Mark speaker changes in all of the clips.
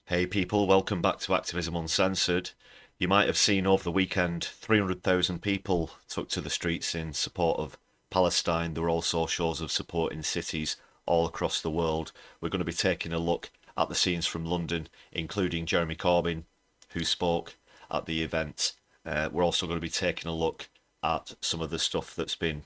Speaker 1: Hey people, welcome back to Activism Uncensored. You might have seen over the weekend 300,000 people took to the streets in support of Palestine. There were also shows of support in cities all across the world. We're going to be taking a look at the scenes from London, including Jeremy Corbyn, who spoke at the event. We're also going to be taking a look at some of the stuff that's been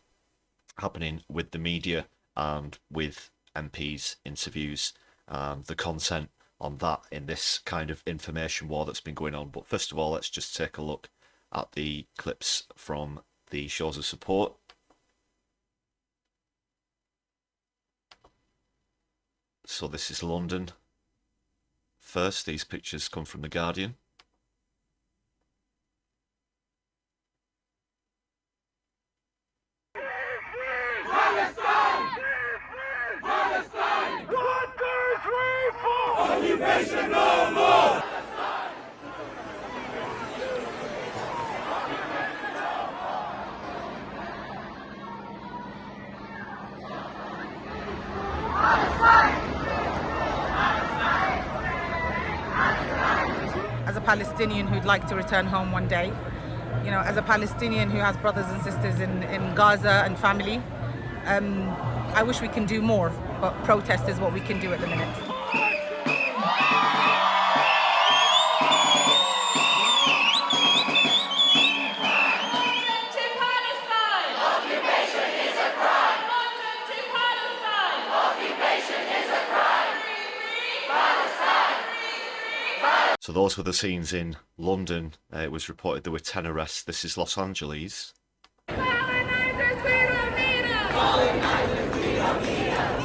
Speaker 1: happening with the media and with MPs' interviews, the content on that in this kind of information war that's been going on. But first of all, let's just take a look at the clips from the shows of support. So this is London. First, these pictures come from The Guardian.
Speaker 2: Palestine! Palestine! 1, 2, 3, 4! Occupation no more!
Speaker 3: As a Palestinian who'd like to return home one day, as a Palestinian who has brothers and sisters in Gaza and family, I wish we can do more, but protest is what we can do at the minute.
Speaker 1: So those were the scenes in London. It was reported there were 10 arrests. This is Los Angeles.
Speaker 2: Colonizers, we don't need them! Colonizers, we don't need them!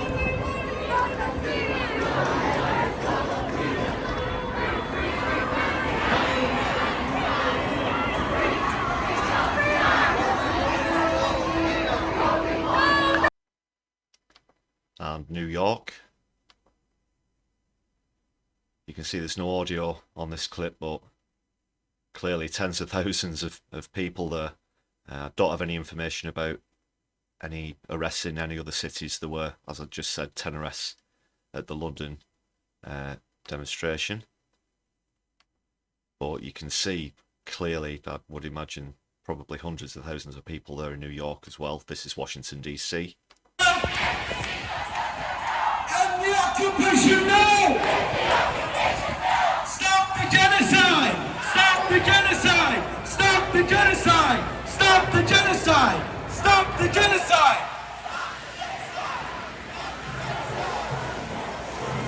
Speaker 1: And New York. You can see there's no audio on this clip, but clearly tens of thousands of people there. Don't have any information about any arrests in any other cities. There were, as I just said, 10 arrests at the London demonstration. But you can see clearly, I would imagine, probably hundreds of thousands of people there in New York as well. This is Washington, D.C.
Speaker 2: End the occupation now! Stop the genocide! Stop the genocide! Stop the genocide! Stop the genocide! Stop the genocide!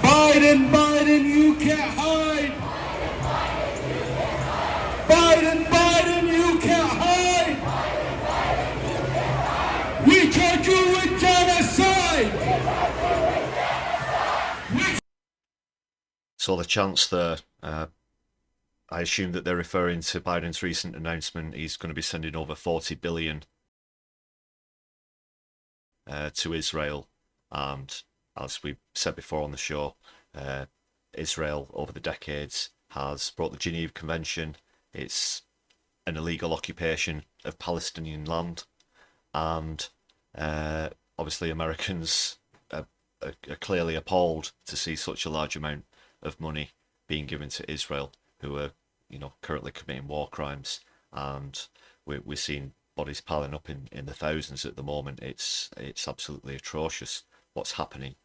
Speaker 2: Biden, Biden, you can't hide! Biden, Biden, you can't hide! We charge you with genocide!
Speaker 1: So the chance there, I assume that they're referring to Biden's recent announcement. He's going to be sending over 40 billion to Israel. And as we said before on the show, Israel over the decades has brought the Geneva Convention. It's an illegal occupation of Palestinian land. And obviously Americans are clearly appalled to see such a large amount of money being given to Israel, who are, currently committing war crimes, and we're seeing bodies piling up in the thousands at the moment. It's absolutely atrocious what's happening,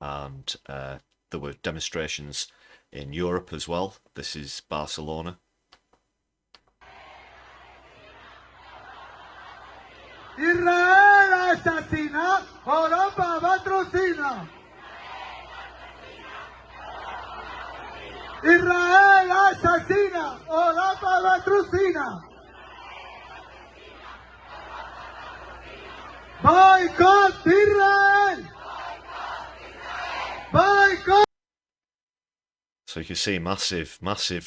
Speaker 1: and there were demonstrations in Europe as well. This is Barcelona.
Speaker 4: Israel asesina, Europa patrocina. Israel asesina, Europa patrocina. Boycott Israel! Boycott!
Speaker 1: So you can see massive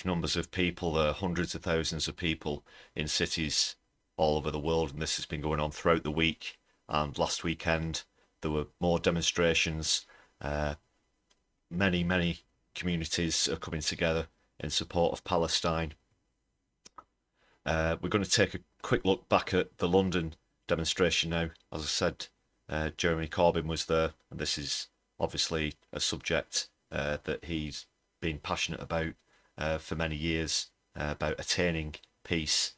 Speaker 1: numbers of people there, hundreds of thousands of people in cities all over the world, and this has been going on throughout the week. And last weekend there were more demonstrations. Many communities are coming together in support of Palestine. We're going to take a quick look back at the London demonstration now. As I said, Jeremy Corbyn was there, and this is obviously a subject that he's been passionate about for many years, about attaining peace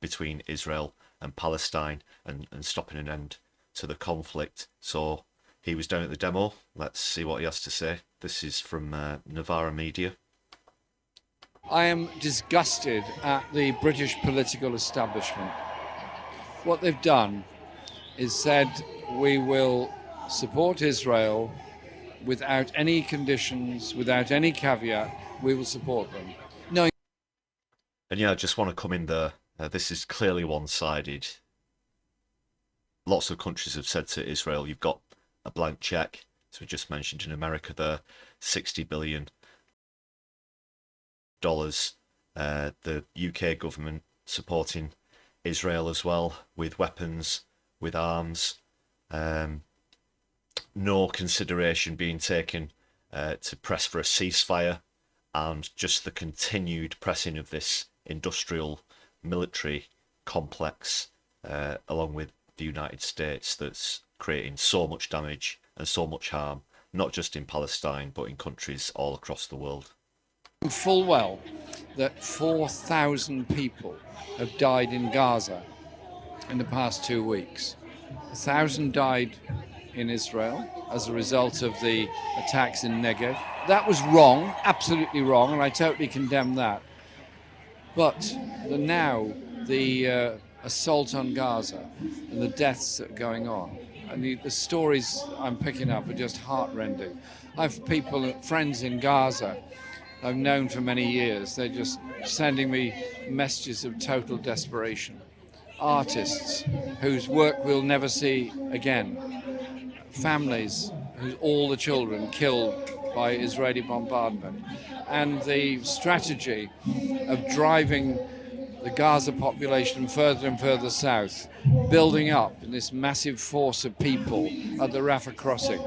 Speaker 1: between Israel and Palestine, and stopping an end to the conflict. So he was down at the demo. Let's see what he has to say. This is from Novara Media.
Speaker 5: I am disgusted at the British political establishment. What they've done is said we will support Israel without any conditions, without any caveat. We will support them. No.
Speaker 1: And yeah, I just want to come in there. This is clearly one-sided. Lots of countries have said to Israel, you've got a blank check. As we just mentioned in America there, $60 billion. The UK government supporting Israel as well with weapons, with arms. No consideration being taken to press for a ceasefire, and just the continued pressing of this industrial military complex along with the United States, that's creating so much damage and so much harm, not just in Palestine but in countries all across the world.
Speaker 5: Full well that 4,000 people have died in Gaza in the past 2 weeks. 1,000 died in Israel as a result of the attacks in Negev. That was wrong, absolutely wrong, and I totally condemn that. But the assault on Gaza and the deaths that are going on, and the stories I'm picking up are just heartrending. I have people, friends in Gaza I've known for many years. They're just sending me messages of total desperation. Artists whose work we'll never see again. Families whose all the children killed by Israeli bombardment. And the strategy of driving the Gaza population further and further south, building up in this massive force of people at the Rafah crossing.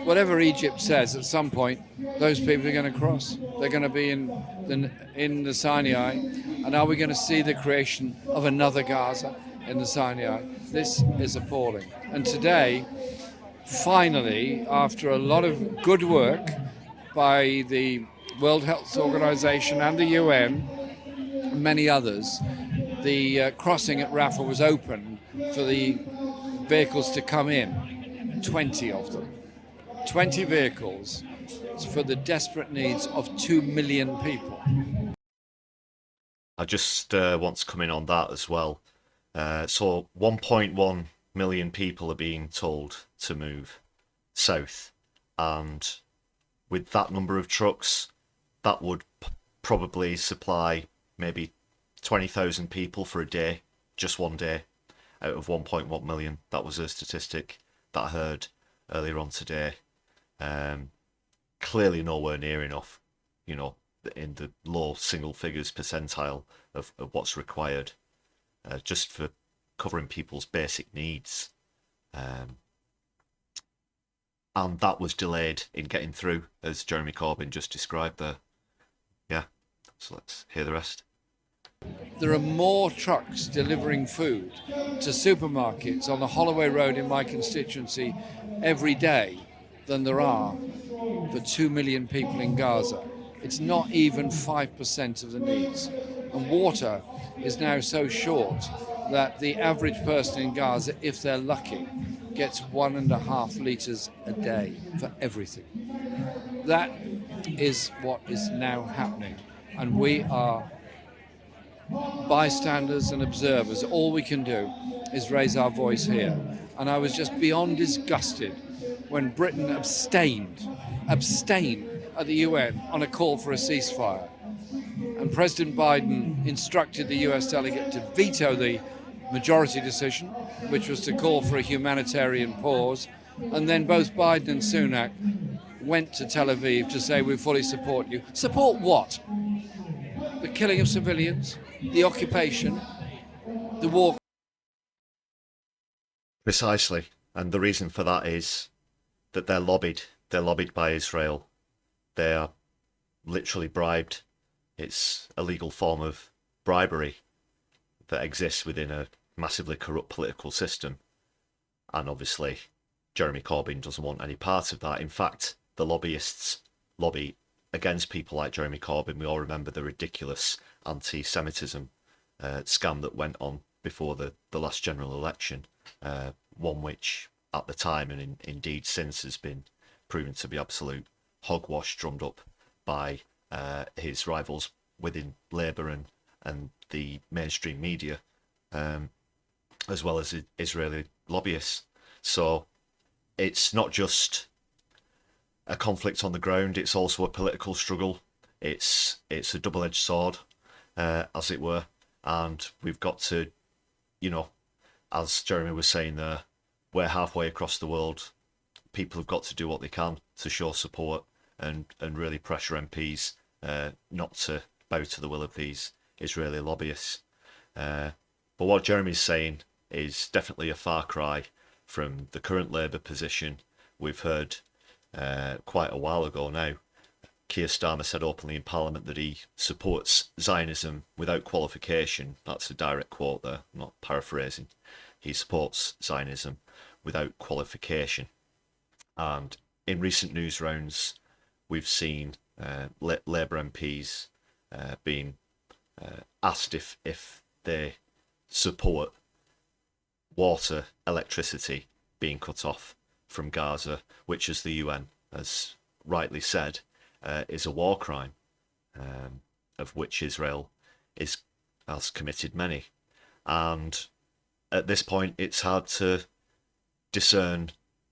Speaker 5: Whatever Egypt says, at some point, those people are going to cross. They're going to be in the Sinai. And are we going to see the creation of another Gaza in the Sinai? This is appalling. And today, finally, after a lot of good work by the World Health Organization and the UN, and many others, the crossing at Rafah was open for the vehicles to come in, 20 of them. 20 vehicles for the desperate needs of 2 million people.
Speaker 1: I just want to come in on that as well. So 1.1 million people are being told to move south, and with that number of trucks, that would probably supply maybe 20,000 people for a day, just one day, out of 1.1 million. That was a statistic that I heard earlier on today. Clearly nowhere near enough, you know, in the low single figures percentile of what's required just for covering people's basic needs. And that was delayed in getting through, as Jeremy Corbyn just described there. Yeah, so let's hear the rest.
Speaker 5: There are more trucks delivering food to supermarkets on the Holloway Road in my constituency every day than there are for 2 million people in Gaza. It's not even 5% of the needs. And water is now so short that the average person in Gaza, if they're lucky, gets 1.5 litres a day for everything. That is what is now happening. And we are bystanders and observers. All we can do is raise our voice here. And I was just beyond disgusted when Britain abstained at the UN on a call for a ceasefire. And President Biden instructed the US delegate to veto the majority decision, which was to call for a humanitarian pause. And then both Biden and Sunak went to Tel Aviv to say, we fully support you. Support what? The killing of civilians, the occupation, the war.
Speaker 1: Precisely. And the reason for that is that they're lobbied. They're lobbied by Israel. They are literally bribed. It's a legal form of bribery that exists within a massively corrupt political system. And obviously, Jeremy Corbyn doesn't want any part of that. In fact, the lobbyists lobby against people like Jeremy Corbyn. We all remember the ridiculous anti-Semitism scam that went on before the last general election, one which at the time and indeed since has been proven to be absolute hogwash, drummed up by his rivals within Labour and the mainstream media, as well as Israeli lobbyists. So it's not just a conflict on the ground, it's also a political struggle. It's a double-edged sword, as it were, and we've got to, as Jeremy was saying there, we're halfway across the world. People have got to do what they can to show support and really pressure MPs not to bow to the will of these Israeli lobbyists. But what Jeremy's saying is definitely a far cry from the current Labour position. We've heard quite a while ago now, Keir Starmer said openly in Parliament that he supports Zionism without qualification. That's a direct quote there, I'm not paraphrasing. He supports Zionism without qualification. And in recent news rounds, we've seen Labour MPs being asked if they support water, electricity being cut off from Gaza, which, as the UN has rightly said, is a war crime, of which Israel has committed many. And at this point, it's hard to discern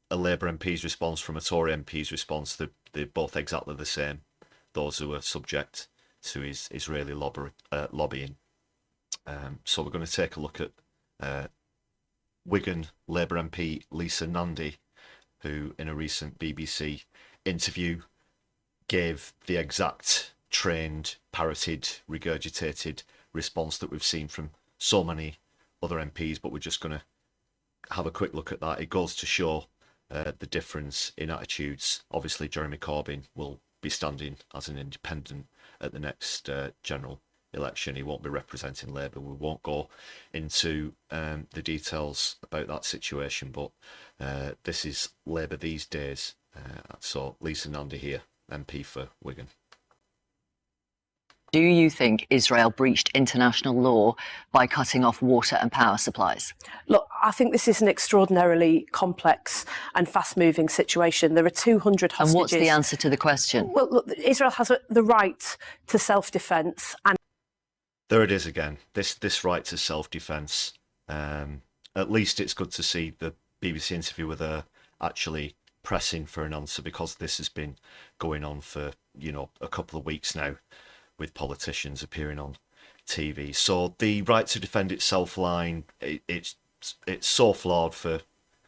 Speaker 1: a Labour MP's response from a Tory MP's response. They're both exactly the same, those who are subject to his Israeli lobbying. So we're going to take a look at Wigan Labour MP Lisa Nandy, who in a recent BBC interview gave the exact trained, parroted, regurgitated response that we've seen from so many other MPs, but we're just going to have a quick look at that. It goes to show the difference in attitudes. Obviously, Jeremy Corbyn will be standing as an independent at the next general election. He won't be representing Labour. We won't go into the details about that situation, but this is Labour these days. So Lisa Nandy here, MP for Wigan.
Speaker 6: Do you think Israel breached international law by cutting off water and power supplies?
Speaker 7: Look, I think this is an extraordinarily complex and fast-moving situation. There are 200 hostages.
Speaker 6: And what's the answer to the question?
Speaker 7: Well, look, Israel has the right to self-defence, and
Speaker 1: there it is again. This right to self-defence. At least it's good to see the BBC interview with her actually pressing for an answer, because this has been going on for a couple of weeks now, with politicians appearing on TV. So the right to defend itself line, it's so flawed for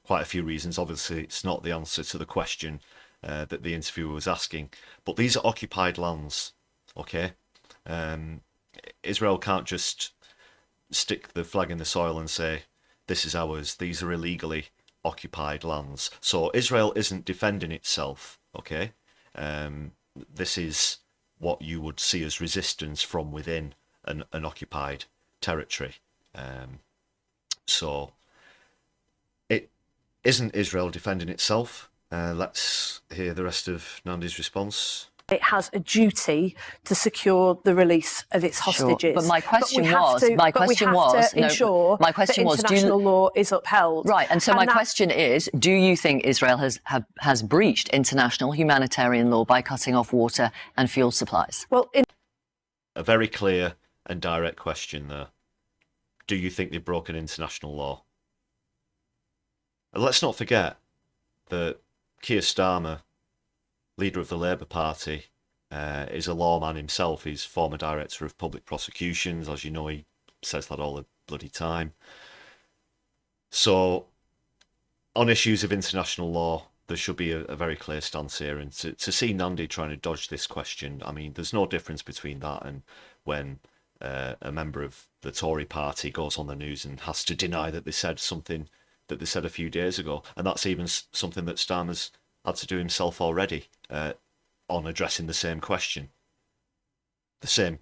Speaker 1: quite a few reasons. Obviously, it's not the answer to the question that the interviewer was asking. But these are occupied lands, okay? Israel can't just stick the flag in the soil and say, this is ours. These are illegally occupied lands. So Israel isn't defending itself, okay? This is what you would see as resistance from within an occupied territory. So it isn't Israel defending itself. Let's hear the rest of Nandy's response.
Speaker 7: it has a duty to secure the release of its hostages.
Speaker 6: Sure. But my question
Speaker 7: we have to ensure that international law is upheld.
Speaker 6: Right, and so my question is, do you think Israel has breached international humanitarian law by cutting off water and fuel supplies?
Speaker 7: Well,
Speaker 1: a very clear and direct question there. Do you think they've broken international law? And let's not forget that Keir Starmer, leader of the Labour Party, is a lawman himself. He's former director of public prosecutions. As you know, he says that all the bloody time. So, on issues of international law, there should be a very clear stance here. And to see Nandy trying to dodge this question, I mean, there's no difference between that and when a member of the Tory party goes on the news and has to deny that they said something that they said a few days ago. And that's even something that Starmer's had to do himself already on addressing the same question. The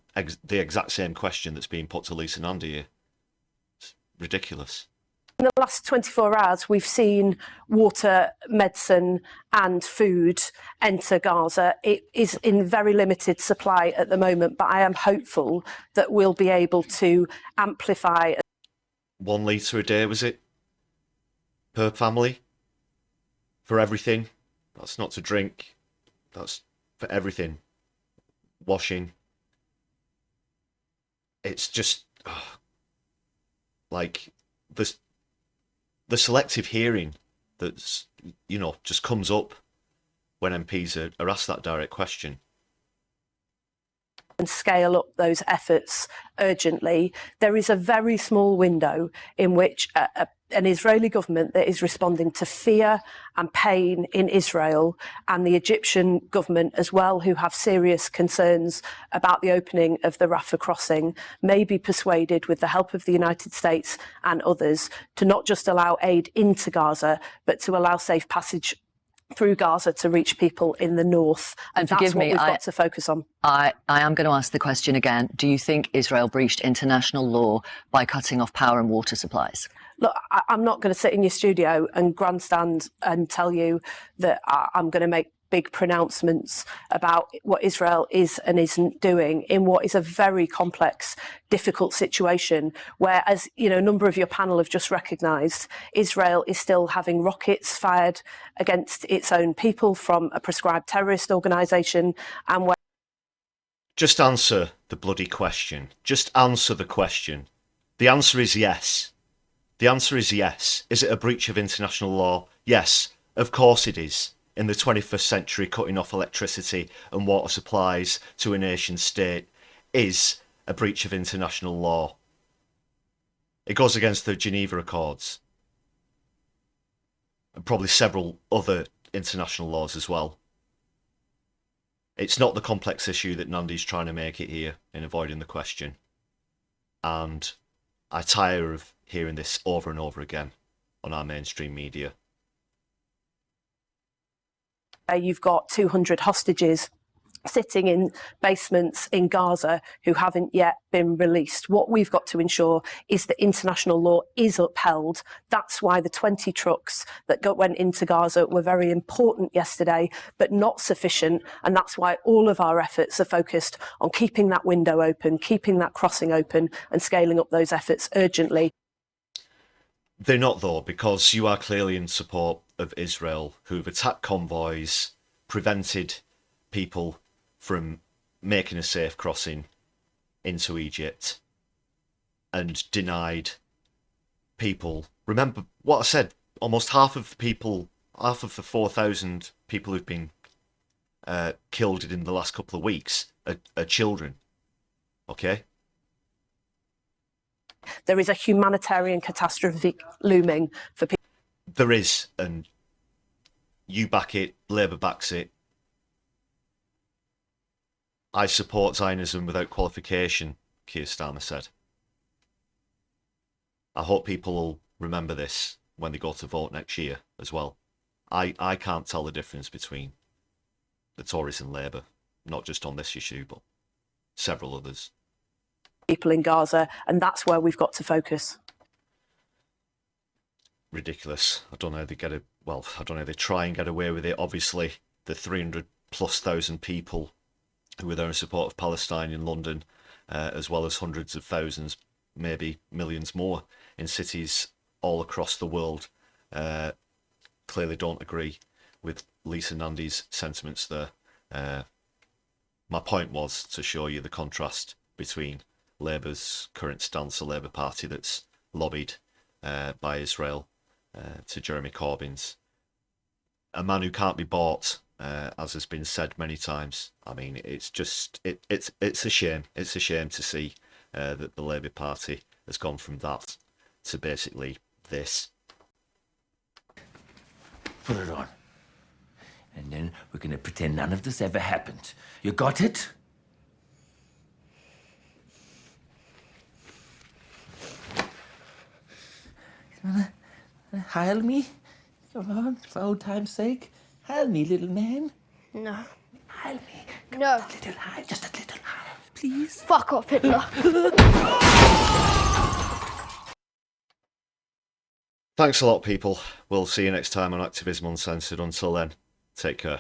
Speaker 1: exact same question that's being put to Lisa Nandy here. It's ridiculous.
Speaker 7: In the last 24 hours, we've seen water, medicine and food enter Gaza. It is in very limited supply at the moment, but I am hopeful that we'll be able to amplify.
Speaker 1: 1 litre a day, was it? Per family? For everything? That's not to drink. That's for everything. Washing. It's just... like... The selective hearing that's, you know, just comes up when MPs are asked that direct question.
Speaker 7: And scale up those efforts urgently. There is a very small window in which an Israeli government that is responding to fear and pain in Israel, and the Egyptian government as well, who have serious concerns about the opening of the Rafah crossing, may be persuaded, with the help of the United States and others, to not just allow aid into Gaza, but to allow safe passage through Gaza to reach people in the north. And that's what we've got to focus on.
Speaker 6: I am going to ask the question again. Do you think Israel breached international law by cutting off power and water supplies?
Speaker 7: Look, I'm not going to sit in your studio and grandstand and tell you that I'm going to make big pronouncements about what Israel is and isn't doing in what is a very complex, difficult situation where, as you know, a number of your panel have just recognised, Israel is still having rockets fired against its own people from a proscribed terrorist organisation, and where...
Speaker 1: Just answer the bloody question. Just answer the question. The answer is yes. The answer is yes. Is it a breach of international law? Yes, of course it is. In the 21st century, cutting off electricity and water supplies to a nation state is a breach of international law. It goes against the Geneva Accords and probably several other international laws as well. It's not the complex issue that Nandi's trying to make it here in avoiding the question. And I tire of hearing this over and over again on our mainstream media.
Speaker 7: You've got 200 hostages sitting in basements in Gaza who haven't yet been released. What we've got to ensure is that international law is upheld. That's why the 20 trucks that went into Gaza were very important yesterday, but not sufficient. And that's why all of our efforts are focused on keeping that window open, keeping that crossing open, and scaling up those efforts urgently.
Speaker 1: They're not, though, because you are clearly in support of Israel, who've attacked convoys, prevented people from making a safe crossing into Egypt, and denied people... Remember what I said, almost half of the 4,000 people who've been killed in the last couple of weeks are children, okay?
Speaker 7: There is a humanitarian catastrophe looming for people.
Speaker 1: There is, and you back it, Labour backs it. I support Zionism without qualification, Keir Starmer said. I hope people will remember this when they go to vote next year as well. I can't tell the difference between the Tories and Labour, not just on this issue, but several others.
Speaker 7: People in Gaza, and that's where we've got to focus.
Speaker 1: Ridiculous. I don't know how they get it. Well, I don't know how they try and get away with it. Obviously, the 300,000+ people who were there in support of Palestine in London, as well as hundreds of thousands, maybe millions more in cities all across the world, clearly don't agree with Lisa Nandi's sentiments there. My point was to show you the contrast between Labour's current stance, the Labour Party that's lobbied by Israel, to Jeremy Corbyn's. A man who can't be bought, as has been said many times. I mean, it's just, it's a shame. It's a shame to see that the Labour Party has gone from that to basically this.
Speaker 8: Put it on. And then we're going to pretend none of this ever happened. You got it? You wanna heil me? Come on, for old time's sake. Heil me, little man.
Speaker 9: No.
Speaker 8: Heil me.
Speaker 9: No.
Speaker 8: A little heil, just a little heil, please.
Speaker 9: Fuck off, Hitler.
Speaker 1: Thanks a lot, people. We'll see you next time on Activism Uncensored. Until then, take care.